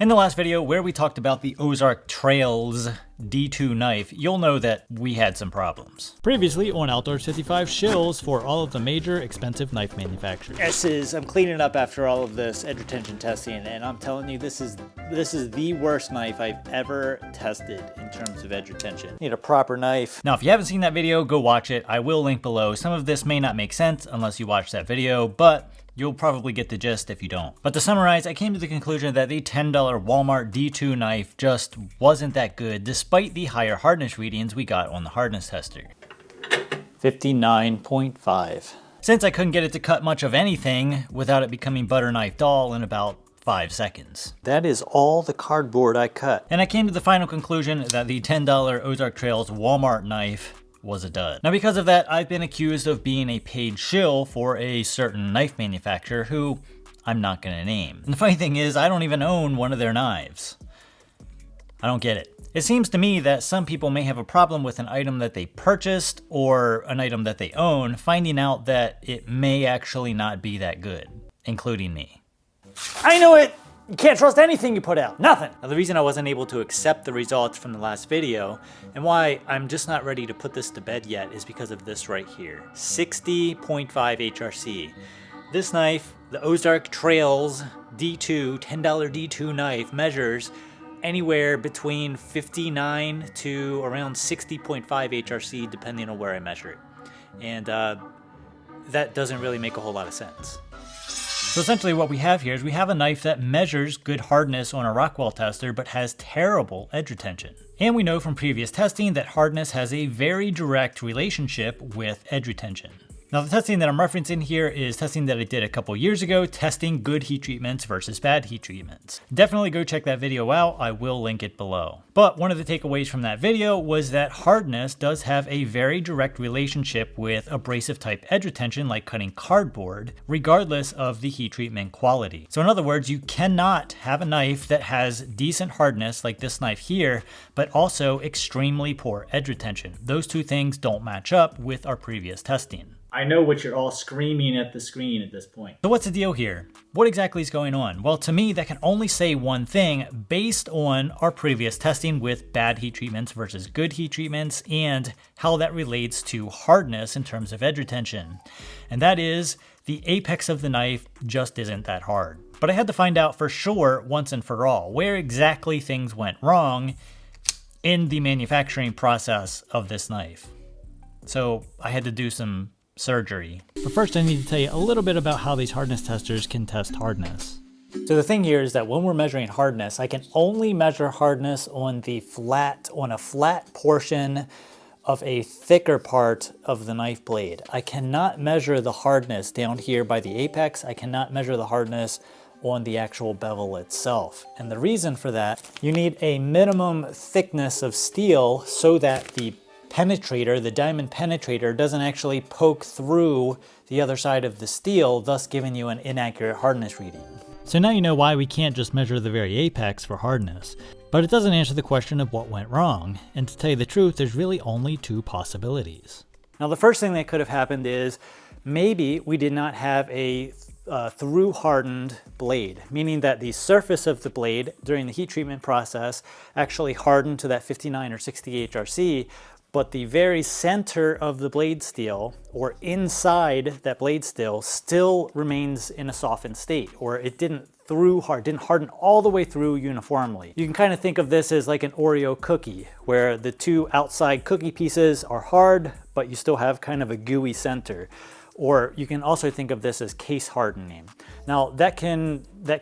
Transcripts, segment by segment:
In the last video where we talked about the Ozark Trail's D2 knife, you'll know that we had some problems. Previously on Outdoors 55 shills for all of the major expensive knife manufacturers. I'm cleaning up after all of this edge retention testing, and I'm telling you, this is the worst knife I've ever tested in terms of edge retention. Need a proper knife. Now, if you haven't seen that video, go watch it. I will link below. Some of this may not make sense unless you watch that video, but you'll probably get the gist if you don't. But to summarize, I came to the conclusion that the $10 Walmart D2 knife just wasn't that good, despite the higher hardness readings we got on the hardness tester. 59.5. Since I couldn't get it to cut much of anything without it becoming butter knife dull in about 5 seconds. That is all the cardboard I cut. And I came to the final conclusion that the $10 Ozark Trail's Walmart knife was a dud. Now, because of that, I've been accused of being a paid shill for a certain knife manufacturer who I'm not gonna name. And the funny thing is, I don't even own one of their knives. I don't get it. It seems to me that some people may have a problem with an item that they purchased or an item that they own, finding out that it may actually not be that good, including me. I knew it! You can't trust anything you put out, nothing. Now, the reason I wasn't able to accept the results from the last video and why I'm just not ready to put this to bed yet is because of this right here, 60.5 HRC. This knife, the Ozark Trail's D2, $10 D2 knife, measures anywhere between 59 to around 60.5 HRC depending on where I measure it. And that doesn't really make a whole lot of sense. So essentially what we have here is we have a knife that measures good hardness on a Rockwell tester but has terrible edge retention. And we know from previous testing that hardness has a very direct relationship with edge retention. Now, the testing that I'm referencing here is testing that I did a couple years ago, testing good heat treatments versus bad heat treatments. Definitely go check that video out. I will link it below. But one of the takeaways from that video was that hardness does have a very direct relationship with abrasive type edge retention, like cutting cardboard, regardless of the heat treatment quality. So in other words, you cannot have a knife that has decent hardness like this knife here, but also extremely poor edge retention. Those two things don't match up with our previous testing. I know what you're all screaming at the screen at this point. So what's the deal here? What exactly is going on? Well, to me, that can only say one thing based on our previous testing with bad heat treatments versus good heat treatments and how that relates to hardness in terms of edge retention. And that is the apex of the knife just isn't that hard. But I had to find out for sure once and for all where exactly things went wrong in the manufacturing process of this knife. So I had to do some surgery. But first I need to tell you a little bit about how these hardness testers can test hardness. So the thing here is that when we're measuring hardness, I can only measure hardness on a flat portion of a thicker part of the knife blade. I cannot measure the hardness down here by the apex. I cannot measure the hardness on the actual bevel itself. And the reason for that, you need a minimum thickness of steel so that the penetrator, the diamond penetrator, doesn't actually poke through the other side of the steel, thus giving you an inaccurate hardness reading. So now you know why we can't just measure the very apex for hardness. But it doesn't answer the question of what went wrong. And to tell you the truth, there's really only two possibilities. Now, the first thing that could have happened is maybe we did not have a through hardened blade, meaning that the surface of the blade during the heat treatment process actually hardened to that 59 or 60 HRC, but the very center of the blade steel, or inside that blade steel, still remains in a softened state, or it didn't harden all the way through uniformly. You can kind of think of this as like an Oreo cookie, where the two outside cookie pieces are hard, but you still have kind of a gooey center. Or you can also think of this as case hardening. Now that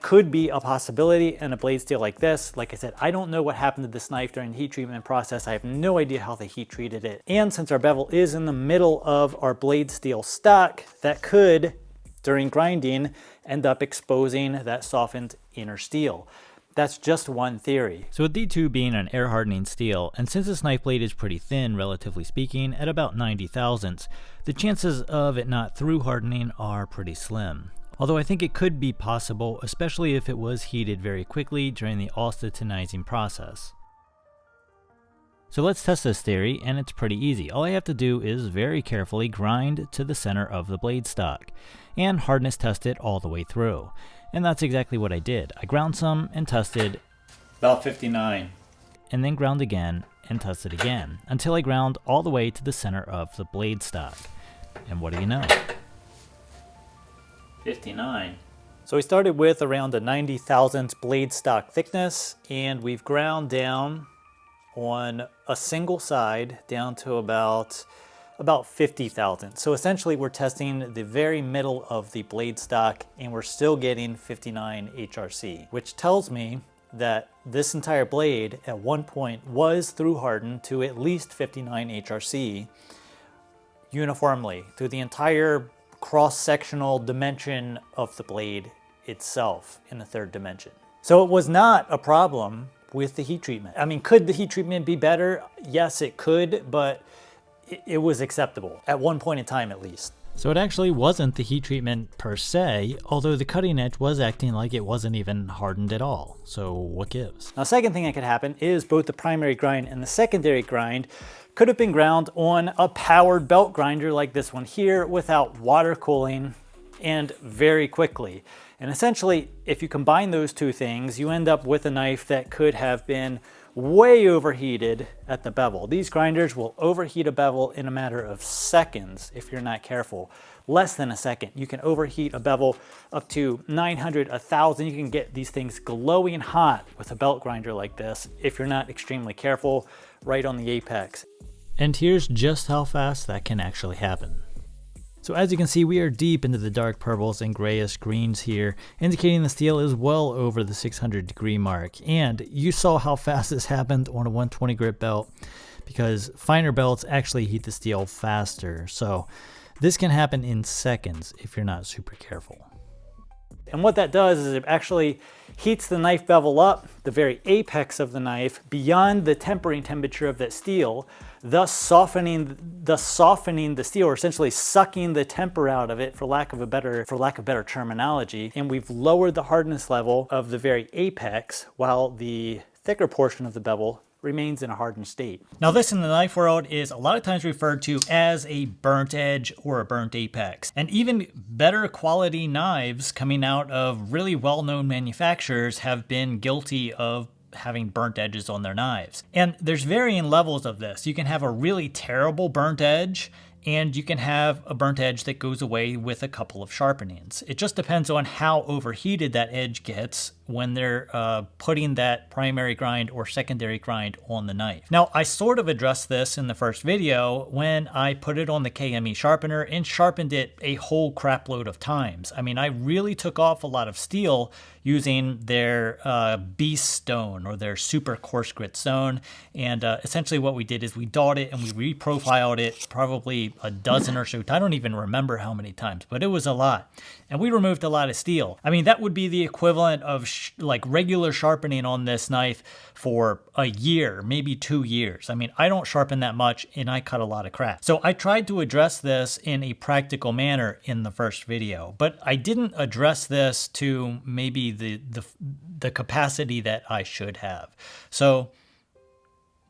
could be a possibility in a blade steel like this. Like I said, I don't know what happened to this knife during the heat treatment process. I have no idea how they heat treated it. And since our bevel is in the middle of our blade steel stock, that could, during grinding, end up exposing that softened inner steel. That's just one theory. So with D2 being an air hardening steel, and since this knife blade is pretty thin, relatively speaking, at about 90 thousandths, the chances of it not through hardening are pretty slim. Although I think it could be possible, especially if it was heated very quickly during the austenitizing process. So let's test this theory, and it's pretty easy. All I have to do is very carefully grind to the center of the blade stock, and hardness test it all the way through. And that's exactly what I did. I ground some and tested About 59. And then ground again and tested again until I ground all the way to the center of the blade stock. And what do you know? 59. So we started with around a 90 thousandths blade stock thickness, and we've ground down on a single side down to about 50 thousandths. So essentially we're testing the very middle of the blade stock, and we're still getting 59 HRC, which tells me that this entire blade at one point was through hardened to at least 59 HRC uniformly through the entire cross-sectional dimension of the blade itself in the third dimension. So it was not a problem with the heat treatment. I mean, could the heat treatment be better? Yes, it could, but it was acceptable at one point in time at least. So it actually wasn't the heat treatment per se, although the cutting edge was acting like it wasn't even hardened at all. So what gives? Now, second thing that could happen is both the primary grind and the secondary grind could have been ground on a powered belt grinder like this one here without water cooling and very quickly. And essentially, if you combine those two things, you end up with a knife that could have been way overheated at the bevel. These grinders will overheat a bevel in a matter of seconds if you're not careful. Less than a second. You can overheat a bevel up to 900, 1000. You can get these things glowing hot with a belt grinder like this if you're not extremely careful right on the apex. And here's just how fast that can actually happen. So as you can see, we are deep into the dark purples and grayish greens here, indicating the steel is well over the 600 degree mark. And you saw how fast this happened on a 120 grit belt, because finer belts actually heat the steel faster. So this can happen in seconds if you're not super careful. And what that does is it actually heats the knife bevel up, the very apex of the knife, beyond the tempering temperature of that steel, thus softening the steel, or essentially sucking the temper out of it, for lack of better terminology. And we've lowered the hardness level of the very apex while the thicker portion of the bevel remains in a hardened state. Now this in the knife world is a lot of times referred to as a burnt edge or a burnt apex. And even better quality knives coming out of really well-known manufacturers have been guilty of having burnt edges on their knives. And there's varying levels of this. You can have a really terrible burnt edge, and you can have a burnt edge that goes away with a couple of sharpenings. It just depends on how overheated that edge gets when they're putting that primary grind or secondary grind on the knife. Now, I sort of addressed this in the first video when I put it on the KME sharpener and sharpened it a whole crap load of times. I mean, I really took off a lot of steel using their beast stone or their super coarse grit stone. And essentially what we did is we dawed it and we reprofiled it probably a dozen or so. I don't even remember how many times, but it was a lot. And we removed a lot of steel. I mean, that would be the equivalent of like regular sharpening on this knife for a year, maybe 2 years. I mean, I don't sharpen that much and I cut a lot of crap. So I tried to address this in a practical manner in the first video, but I didn't address this to maybe the capacity that I should have. So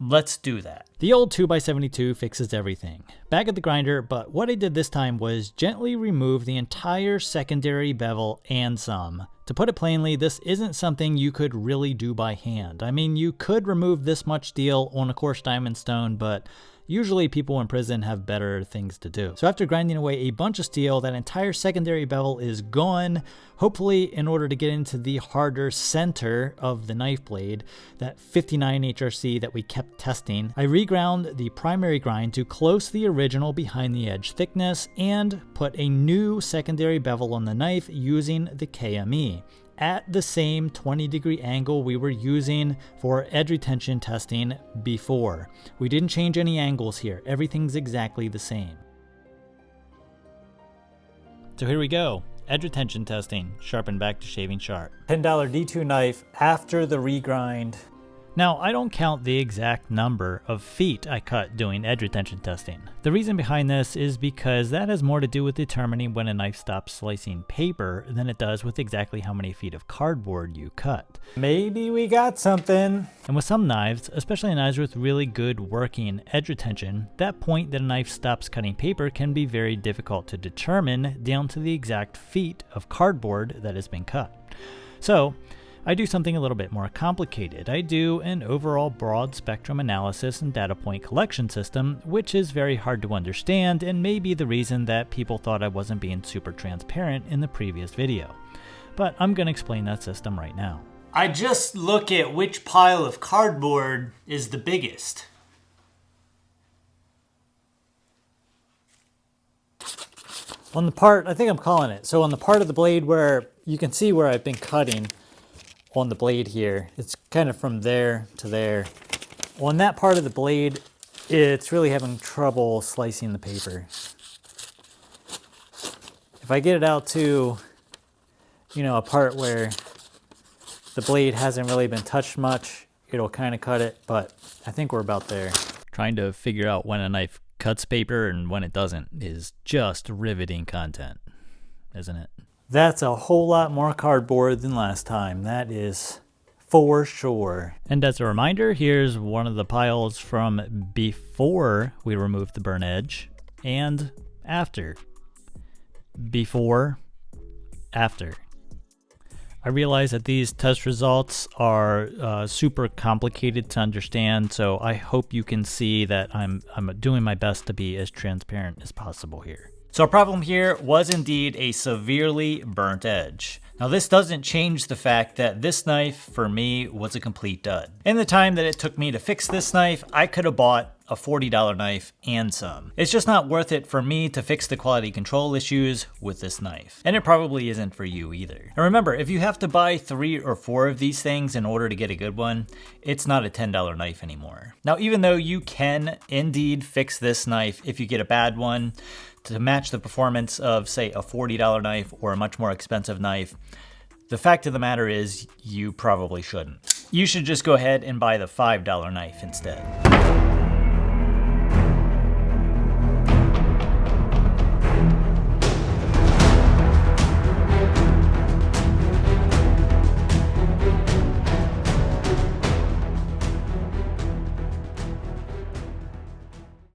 let's do that. The old 2x72 fixes everything. Back at the grinder, but what I did this time was gently remove the entire secondary bevel and some. To put it plainly, this isn't something you could really do by hand. I mean, you could remove this much steel on a coarse diamond stone, but usually people in prison have better things to do. So after grinding away a bunch of steel, that entire secondary bevel is gone, hopefully in order to get into the harder center of the knife blade, that 59 HRC that we kept testing. I reground the primary grind to close the original behind the edge thickness and put a new secondary bevel on the knife using the KME at the same 20-degree angle we were using for edge retention testing before. We didn't change any angles here. Everything's exactly the same. So here we go. Edge retention testing, sharpen back to shaving sharp. $10 D2 knife after the regrind. Now, I don't count the exact number of feet I cut doing edge retention testing. The reason behind this is because that has more to do with determining when a knife stops slicing paper than it does with exactly how many feet of cardboard you cut. Maybe we got something. And with some knives, especially knives with really good working edge retention, that point that a knife stops cutting paper can be very difficult to determine down to the exact feet of cardboard that has been cut. So, I do something a little bit more complicated. I do an overall broad spectrum analysis and data point collection system, which is very hard to understand and may be the reason that people thought I wasn't being super transparent in the previous video. But I'm going to explain that system right now. I just look at which pile of cardboard is the biggest. On the part, I think I'm calling it, so on the part of the blade where you can see where I've been cutting on the blade here, it's kind of from there to there. On that part of the blade, it's really having trouble slicing the paper. If I get it out to, a part where the blade hasn't really been touched much, it'll kind of cut it, but I think we're about there. Trying to figure out when a knife cuts paper and when it doesn't is just riveting content, isn't it? That's a whole lot more cardboard than last time. That is for sure. And as a reminder, here's one of the piles from before we removed the burn edge and after. Before, after. I realize that these test results are super complicated to understand, so I hope you can see that I'm doing my best to be as transparent as possible here. So our problem here was indeed a severely burnt edge. Now this doesn't change the fact that this knife for me was a complete dud. In the time that it took me to fix this knife, I could have bought a $40 knife and some. It's just not worth it for me to fix the quality control issues with this knife. And it probably isn't for you either. And remember, if you have to buy 3 or 4 of these things in order to get a good one, it's not a $10 knife anymore. Now, even though you can indeed fix this knife if you get a bad one, to match the performance of, say, a $40 knife or a much more expensive knife, the fact of the matter is you probably shouldn't. You should just go ahead and buy the $5 knife instead.